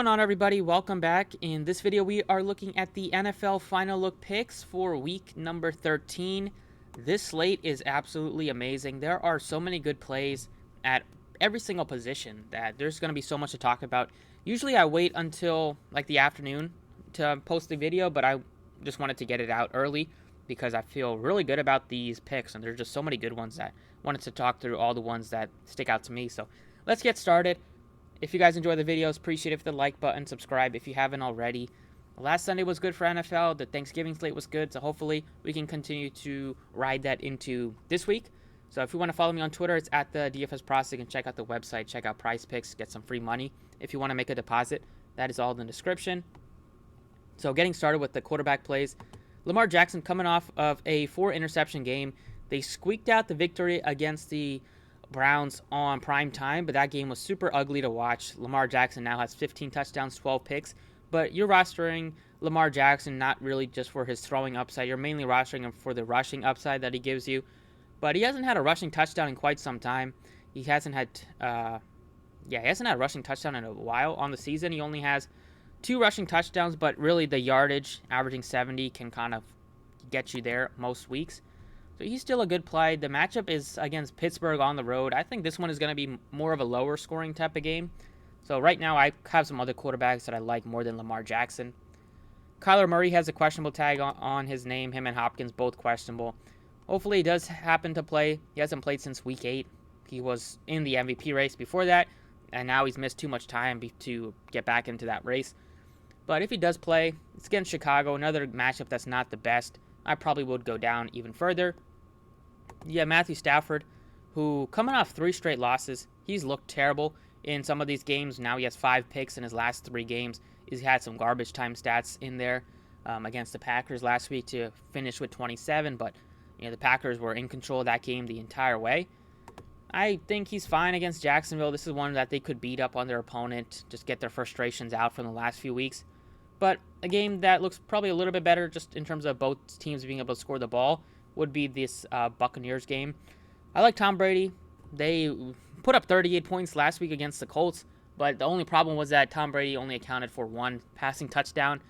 What's going on, everybody? Welcome back. In this video we are looking at the NFL final look picks for week number 13. This slate is absolutely amazing. There are so many good plays at every single position that there's going to be so much to talk about. Usually I wait until like the afternoon to post the video, but I just wanted to get it out early because I feel really good about these picks, and there's just so many good ones that I wanted to talk through all the ones that stick out to me. So let's get started. If you guys enjoy the videos, appreciate it if the like button, subscribe if you haven't already. Last Sunday was good for NFL. The Thanksgiving slate was good, so hopefully we can continue to ride that into this week. So if you want to follow me on Twitter, it's at the DFS Process. You can check out the website, check out Price Picks, get some free money. If you want to make a deposit, that is all in the description. So getting started with the quarterback plays. Lamar Jackson coming off of a 4-interception game. They squeaked out the victory against the Browns on prime time, but that game was super ugly to watch. Lamar Jackson now has 15 touchdowns, 12 picks, but you're rostering Lamar Jackson not really just for his throwing upside. You're mainly rostering him for the rushing upside that he gives you, but he hasn't had a rushing touchdown in quite some time. He hasn't had a rushing touchdown in a while on the season. He only has 2 rushing touchdowns, but really the yardage, averaging 70, can kind of get you there most weeks. So he's still a good play. The matchup is against Pittsburgh on the road. I think this one is going to be more of a lower scoring type of game. So right now I have some other quarterbacks that I like more than Lamar Jackson. Kyler Murray has a questionable tag on his name. Him and Hopkins both questionable. Hopefully he does happen to play. He hasn't played since week 8. He was in the MVP race before that, and now he's missed too much time to get back into that race. But if he does play, it's against Chicago, another matchup that's not the best. I probably would go down even further. Yeah, Matthew Stafford, who coming off 3 straight losses, he's looked terrible in some of these games. Now he has 5 picks in his last 3 games. He's had some garbage time stats in there against the Packers last week to finish with 27, but the Packers were in control of that game the entire way. I think he's fine against Jacksonville. This is one that they could beat up on their opponent, just get their frustrations out from the last few weeks. But a game that looks probably a little bit better just in terms of both teams being able to score the ball would be this Buccaneers game. I like Tom Brady. They put up 38 points last week against the Colts, but the only problem was that Tom Brady only accounted for 1 passing touchdown.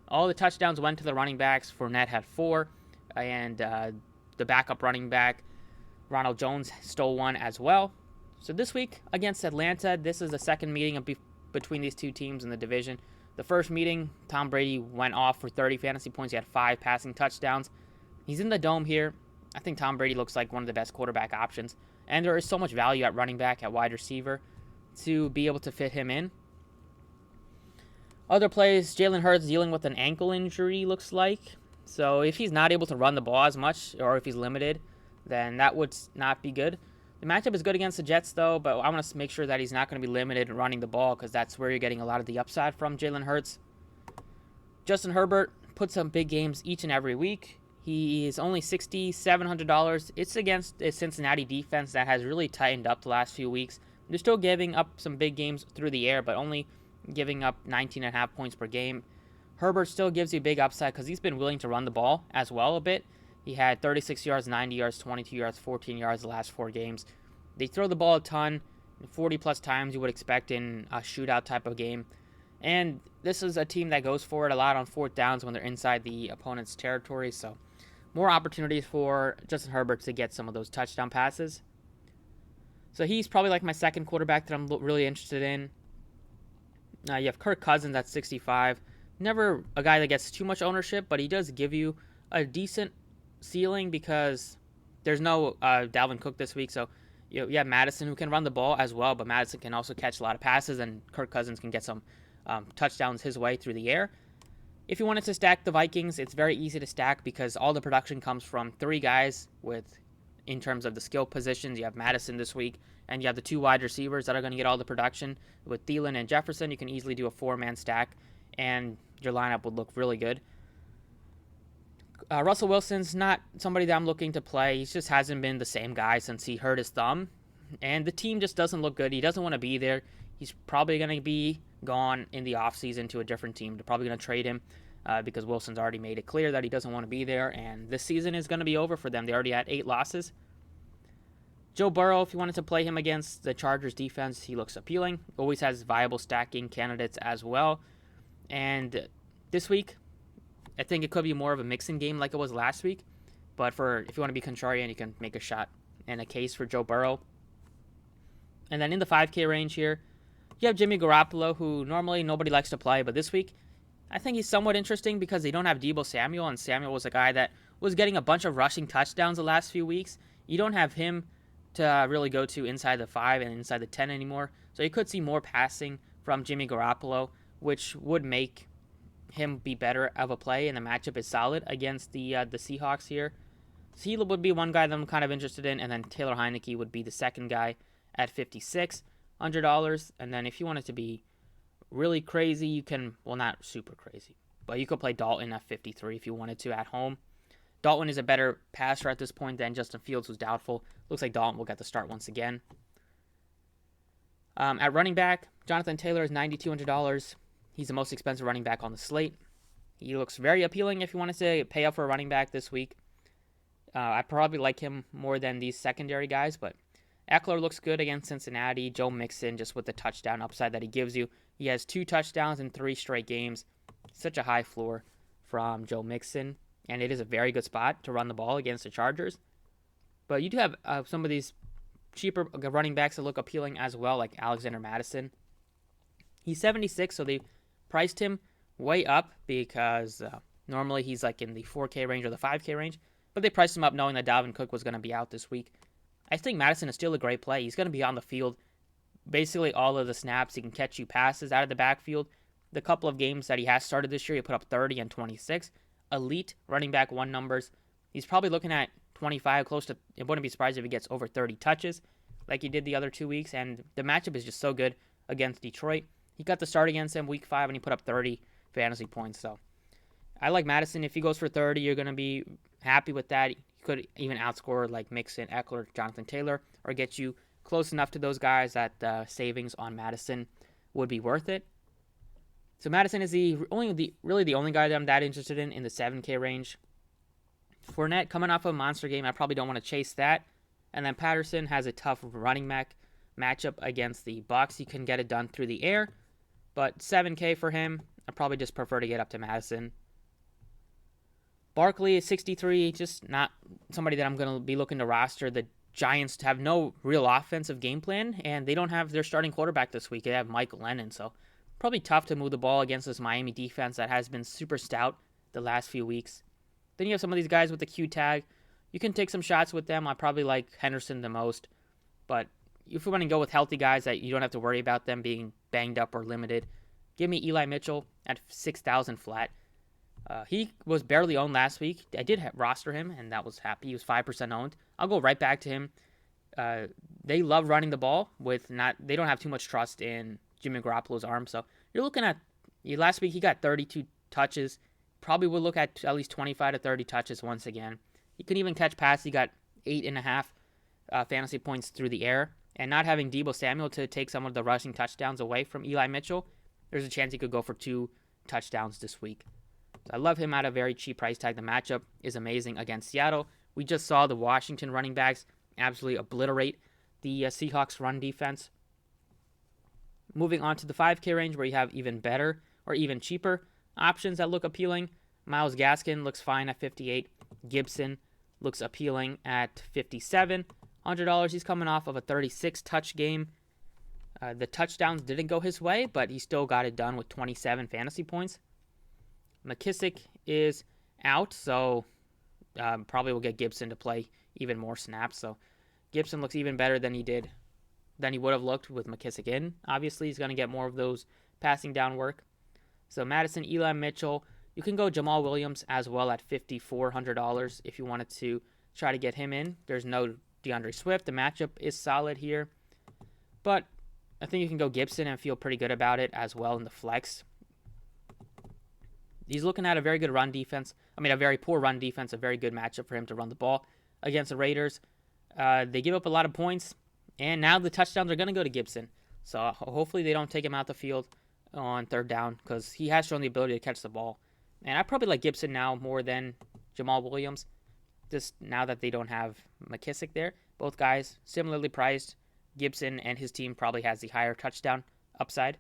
All the touchdowns went to the running backs. Fournette had 4, and the backup running back, Ronald Jones, stole 1 as well. So this week against Atlanta, this is the second meeting between these two teams in the division. The first meeting, Tom Brady went off for 30 fantasy points. He had 5 passing touchdowns. He's in the dome here. I think Tom Brady looks like one of the best quarterback options, and there is so much value at running back, at wide receiver, to be able to fit him in. Other plays, Jalen Hurts dealing with an ankle injury, looks like. So if he's not able to run the ball as much, or if he's limited, then that would not be good. The matchup is good against the Jets, though, but I want to make sure that he's not going to be limited in running the ball, because that's where you're getting a lot of the upside from Jalen Hurts. Justin Herbert puts up big games each and every week. He is only $6,700. It's against a Cincinnati defense that has really tightened up the last few weeks. They're still giving up some big games through the air, but only giving up 19.5 points per game. Herbert still gives you big upside because he's been willing to run the ball as well a bit. He had 36 yards, 90 yards, 22 yards, 14 yards the last 4 games. They throw the ball a ton, 40-plus times you would expect in a shootout type of game. And this is a team that goes for it a lot on 4th downs when they're inside the opponent's territory, so more opportunities for Justin Herbert to get some of those touchdown passes. So he's probably like my second quarterback that I'm really interested in. You have Kirk Cousins at 65. Never a guy that gets too much ownership, but he does give you a decent ceiling because there's no Dalvin Cook this week. So you have Madison, who can run the ball as well, but Madison can also catch a lot of passes, and Kirk Cousins can get some touchdowns his way through the air. If you wanted to stack the Vikings, it's very easy to stack because all the production comes from 3 guys in terms of the skill positions. You have Madison this week, and you have the 2 wide receivers that are going to get all the production. With Thielen and Jefferson, you can easily do a 4-man stack, and your lineup would look really good. Russell Wilson's not somebody that I'm looking to play. He just hasn't been the same guy since he hurt his thumb, and the team just doesn't look good. He doesn't want to be there. He's probably going to be gone in the offseason to a different team. They're probably going to trade him because Wilson's already made it clear that he doesn't want to be there, and this season is going to be over for them. They already had 8 losses. Joe Burrow, if you wanted to play him against the Chargers defense, he looks appealing. Always has viable stacking candidates as well. And this week, I think it could be more of a mixing game like it was last week. But if you want to be contrarian, you can make a shot and a case for Joe Burrow. And then in the 5K range here, you have Jimmy Garoppolo, who normally nobody likes to play, but this week, I think he's somewhat interesting because they don't have Deebo Samuel, and Samuel was a guy that was getting a bunch of rushing touchdowns the last few weeks. You don't have him to really go to inside the 5 and inside the 10 anymore, so you could see more passing from Jimmy Garoppolo, which would make him be better of a play, and the matchup is solid against the Seahawks here. So he would be one guy that I'm kind of interested in, and then Taylor Heineke would be the second guy at $5,600. And then if you wanted to be really crazy, you can, well, not super crazy, but you could play Dalton at 53 if you wanted to at home. Dalton is a better passer at this point than Justin Fields, who's doubtful. Looks like Dalton will get the start once again. At running back, Jonathan Taylor is $9,200. He's the most expensive running back on the slate. He looks very appealing if you want to pay up for a running back this week. I probably like him more than these secondary guys, but Eckler looks good against Cincinnati. Joe Mixon, just with the touchdown upside that he gives you. He has 2 touchdowns in 3 straight games. Such a high floor from Joe Mixon, and it is a very good spot to run the ball against the Chargers. But you do have some of these cheaper running backs that look appealing as well, like Alexander Mattison. He's 76, so they priced him way up because normally he's like in the 4K range or the 5K range, but they priced him up knowing that Dalvin Cook was going to be out this week. I think Mattison is still a great play. He's going to be on the field basically all of the snaps. He can catch you passes out of the backfield. The couple of games that he has started this year, he put up 30 and 26. Elite running back 1 numbers. He's probably looking at 25, close to, it wouldn't be surprised if he gets over 30 touches like he did the other 2 weeks, and the matchup is just so good against Detroit. He got the start against them week 5, and he put up 30 fantasy points, so I like Mattison. If he goes for 30, you're going to be happy with that. He could even outscore like Mixon, Eckler, Jonathan Taylor, or get you close enough to those guys that savings on Mattison would be worth it. So Mattison is really the only guy that I'm that interested in the 7K range. Fournette coming off a monster game, I probably don't want to chase that. And then Patterson has a tough running back matchup against the Bucs. He can get it done through the air, but 7K for him, I probably just prefer to get up to Madison. Barkley is 63, just not somebody that I'm going to be looking to roster. The Giants have no real offensive game plan, and they don't have their starting quarterback this week. They have Mike Lennon, so probably tough to move the ball against this Miami defense that has been super stout the last few weeks. Then you have some of these guys with the Q tag. You can take some shots with them. I probably like Henderson the most, but if you want to go with healthy guys that you don't have to worry about them being banged up or limited, give me Eli Mitchell at 6,000 flat. He was barely owned last week. I did roster him, and that was happy. He was 5% owned. I'll go right back to him. They love running the ball they don't have too much trust in Jimmy Garoppolo's arm. So you're looking at last week he got 32 touches. Probably will look at least 25 to 30 touches once again. He can even catch passes. He got 8.5 fantasy points through the air. And not having Deebo Samuel to take some of the rushing touchdowns away from Eli Mitchell, there's a chance he could go for 2 touchdowns this week. So I love him at a very cheap price tag. The matchup is amazing against Seattle. We just saw the Washington running backs absolutely obliterate the Seahawks run defense. Moving on to the 5K range where you have even better or even cheaper options that look appealing. Myles Gaskin looks fine at 58. Gibson looks appealing at $5,700. He's coming off of a 36 touch game. The touchdowns didn't go his way, but he still got it done with 27 fantasy points. McKissick is out, so probably will get Gibson to play even more snaps. So Gibson looks even better than he would have looked with McKissick in. Obviously, he's going to get more of those passing down work. So Madison, Eli Mitchell. You can go Jamal Williams as well at $5,400 if you wanted to try to get him in. There's no DeAndre Swift. The matchup is solid here. But I think you can go Gibson and feel pretty good about it as well in the flex. He's looking at a very good run defense. A very poor run defense, a very good matchup for him to run the ball against the Raiders. They give up a lot of points, and now the touchdowns are going to go to Gibson. So hopefully they don't take him out the field on 3rd down because he has shown the ability to catch the ball. And I probably like Gibson now more than Jamal Williams, just now that they don't have McKissick there. Both guys similarly priced. Gibson and his team probably has the higher touchdown upside.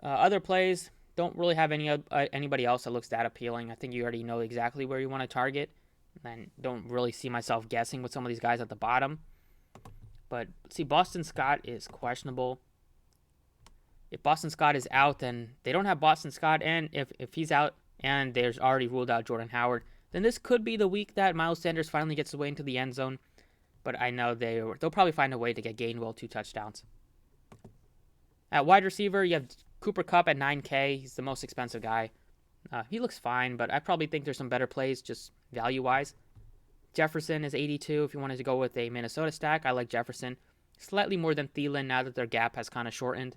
Other plays, don't really have anybody else that looks that appealing. I think you already know exactly where you want to target. And don't really see myself guessing with some of these guys at the bottom. But see, Boston Scott is questionable. If Boston Scott is out, then they don't have Boston Scott. And if he's out and there's already ruled out Jordan Howard, then this could be the week that Miles Sanders finally gets away into the end zone. But I know they'll probably find a way to get Gainwell 2 touchdowns. At wide receiver, you have Cooper Kupp at $9K. He's the most expensive guy. He looks fine, but I probably think there's some better plays just value-wise. Jefferson is 82 if you wanted to go with a Minnesota stack. I like Jefferson slightly more than Thielen now that their gap has kind of shortened.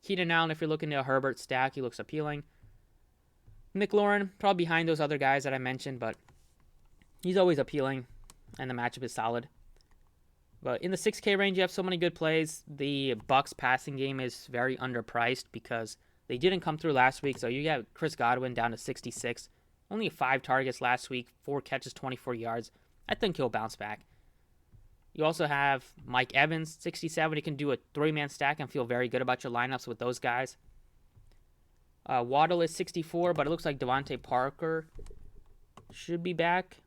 Keenan Allen, if you're looking at a Herbert stack, he looks appealing. McLaurin, probably behind those other guys that I mentioned, but he's always appealing, and the matchup is solid. But in the 6K range, you have so many good plays. The Bucs passing game is very underpriced because they didn't come through last week. So you got Chris Godwin down to 66. Only 5 targets last week, 4 catches, 24 yards. I think he'll bounce back. You also have Mike Evans, 67. He can do a 3-man stack and feel very good about your lineups with those guys. Waddle is 64, but it looks like Devontae Parker should be back.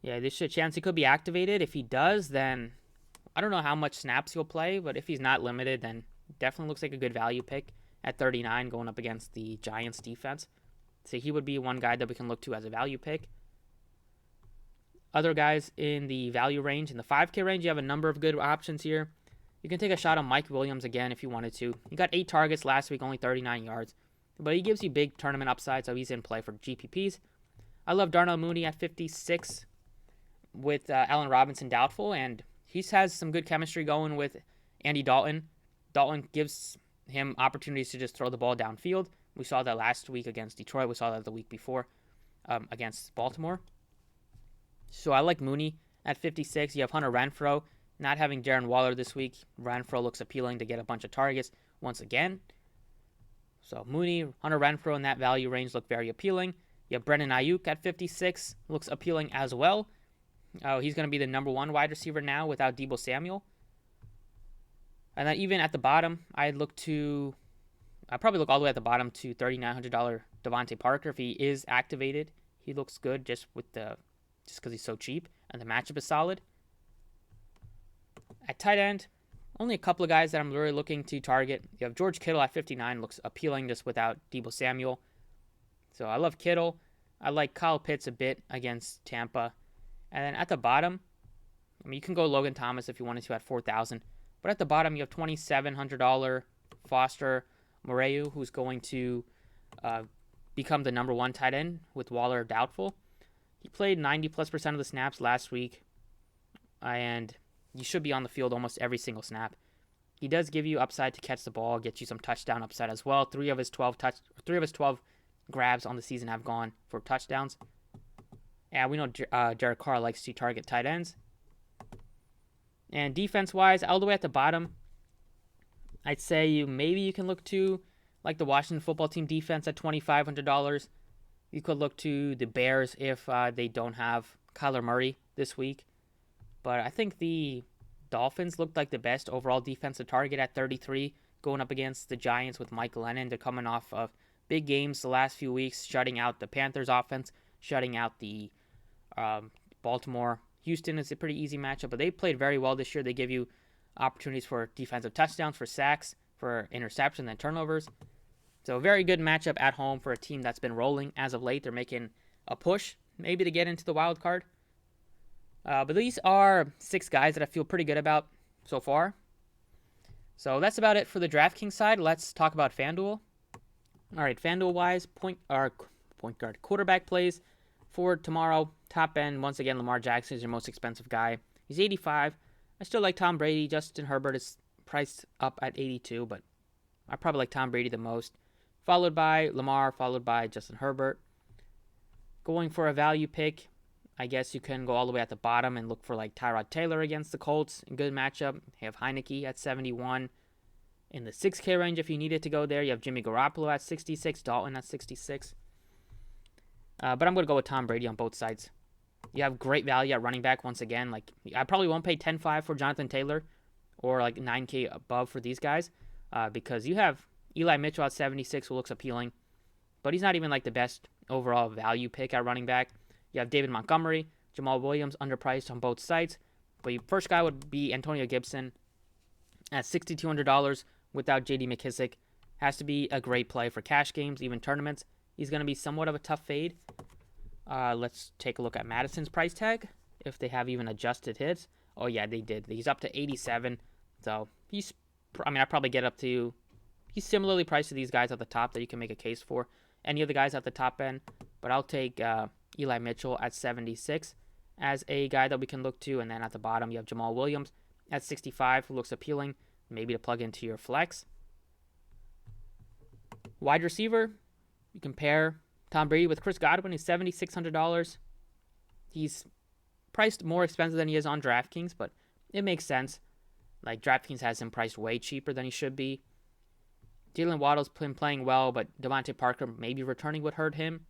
Yeah, there's a chance he could be activated. If he does, then I don't know how much snaps he'll play, but if he's not limited, then definitely looks like a good value pick at 39 going up against the Giants defense. So he would be one guy that we can look to as a value pick. Other guys in the value range, in the 5K range, you have a number of good options here. You can take a shot on Mike Williams again if you wanted to. He got 8 targets last week, only 39 yards. But he gives you big tournament upside, so he's in play for GPPs. I love Darnell Mooney at 56 with Allen Robinson doubtful, and he has some good chemistry going with Andy Dalton. Dalton gives him opportunities to just throw the ball downfield. We saw that last week against Detroit. We saw that the week before against Baltimore. So I like Mooney at 56. You have Hunter Renfrow. Not having Darren Waller this week, Renfrow looks appealing to get a bunch of targets once again. So Mooney, Hunter Renfrow in that value range look very appealing. You have Brandon Ayuk at 56. Looks appealing as well. He's going to be the number 1 wide receiver now without Deebo Samuel. And then even at the bottom, I'd probably look all the way at the bottom to $3,900 Devontae Parker. If he is activated, he looks good just because he's so cheap and the matchup is solid. At tight end, only a couple of guys that I'm really looking to target. You have George Kittle at 59, looks appealing just without Deebo Samuel. So I love Kittle. I like Kyle Pitts a bit against Tampa. And then at the bottom, you can go Logan Thomas if you wanted to at $4,000. But at the bottom, you have $2,700 Foster Moreau, who's going to become the number 1 tight end with Waller doubtful. He played 90+% of the snaps last week, and you should be on the field almost every single snap. He does give you upside to catch the ball, get you some touchdown upside as well. 3 of his 12 grabs on the season have gone for touchdowns. Yeah, we know Derek Carr likes to target tight ends. And defense-wise, all the way at the bottom, I'd say you can look to like the Washington football team defense at $2,500. You could look to the Bears if they don't have Kyler Murray this week. But I think the Dolphins looked like the best overall defensive target at 33, going up against the Giants with Mike Lennon. They're coming off of big games the last few weeks, shutting out the Panthers offense, shutting out the Baltimore. Houston is a pretty easy matchup, but they played very well this year. They give you opportunities for defensive touchdowns, for sacks, for interceptions and turnovers. So a very good matchup at home for a team that's been rolling as of late. They're making a push maybe to get into the wild card. But these are 6 guys that I feel pretty good about so far. So that's about it for the DraftKings side. Let's talk about FanDuel. All right, FanDuel-wise, point guard quarterback plays for tomorrow. Top end, once again, Lamar Jackson is your most expensive guy. He's 85. I still like Tom Brady. Justin Herbert is priced up at 82, but I probably like Tom Brady the most. Followed by Lamar, followed by Justin Herbert. Going for a value pick, I guess you can go all the way at the bottom and look for like Tyrod Taylor against the Colts. A good matchup. You have Heineke at 71. In the 6K range, if you needed to go there, you have Jimmy Garoppolo at 66, Dalton at 66. But I'm going to go with Tom Brady on both sides. You have great value at running back once again. Like, I probably won't pay 10.5 for Jonathan Taylor or like 9K above for these guys because you have Eli Mitchell at 76 who looks appealing, but he's not even like the best overall value pick at running back. You have David Montgomery, Jamal Williams underpriced on both sides, but your first guy would be Antonio Gibson at $6,200 without J.D. McKissick. Has to be a great play for cash games, even tournaments. He's going to be somewhat of a tough fade. Let's take a look at Madison's price tag, if they have even adjusted his. Oh, yeah, they did. He's up to 87, so I'd probably get up to, he's similarly priced to these guys at the top that you can make a case for. Any of the guys at the top end, but I'll take Eli Mitchell at 76 as a guy that we can look to, and then at the bottom you have Jamal Williams at 65, who looks appealing, maybe to plug into your flex. Wide receiver, you compare Tom Brady with Chris Godwin. He's $7,600. He's priced more expensive than he is on DraftKings, but it makes sense. Like, DraftKings has him priced way cheaper than he should be. Jalen Waddle's been playing well, but Devontae Parker maybe returning would hurt him.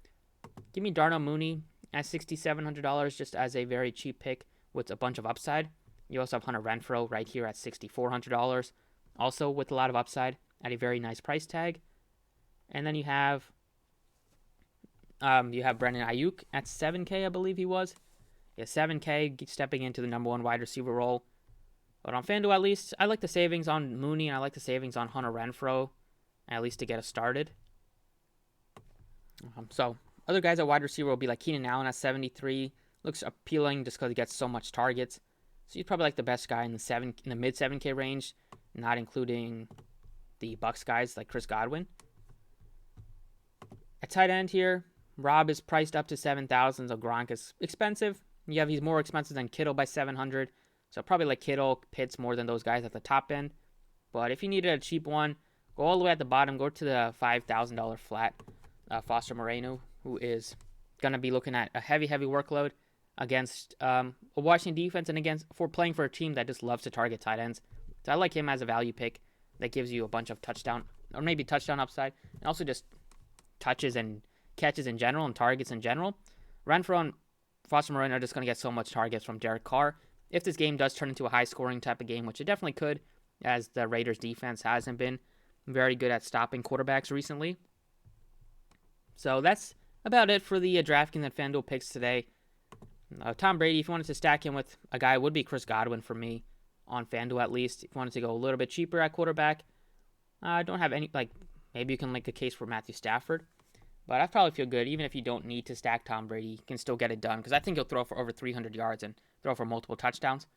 Give me Darnell Mooney at $6,700 just as a very cheap pick with a bunch of upside. You also have Hunter Renfrow right here at $6,400, also with a lot of upside at a very nice price tag. And then you have Brandon Ayuk at 7K, I believe he was. Yeah, 7K, stepping into the number one wide receiver role. But on FanDuel, at least, I like the savings on Mooney, and I like the savings on Hunter Renfrow, at least to get us started. So, other guys at wide receiver will be like Keenan Allen at 73. Looks appealing just because he gets so much targets. So he's probably like the best guy in the mid 7K range, not including the Bucks guys like Chris Godwin. At tight end here, Rob is priced up to 7,000, so Gronk is expensive. He's more expensive than Kittle by 700, so probably like Kittle, Pitts more than those guys at the top end. But if you needed a cheap one, go all the way at the bottom, go to the $5,000 flat. Foster Moreno, who is going to be looking at a heavy workload against a Washington defense and for playing for a team that just loves to target tight ends. So I like him as a value pick that gives you a bunch of touchdown upside, and also just touches and catches in general and targets in general. Renfrow and Foster Moreno are just going to get so much targets from Derek Carr. If this game does turn into a high-scoring type of game, which it definitely could, as the Raiders' defense hasn't been very good at stopping quarterbacks recently. So that's about it for the DraftKings and FanDuel picks today. Tom Brady, if you wanted to stack him with a guy, it would be Chris Godwin for me on FanDuel at least. If you wanted to go a little bit cheaper at quarterback, I don't have any, maybe you can make a case for Matthew Stafford. But I probably feel good. Even if you don't need to stack Tom Brady, you can still get it done because I think he'll throw for over 300 yards and throw for multiple touchdowns.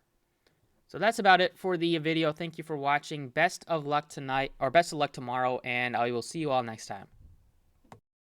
So that's about it for the video. Thank you for watching. Best of luck tonight, or best of luck tomorrow, and I will see you all next time.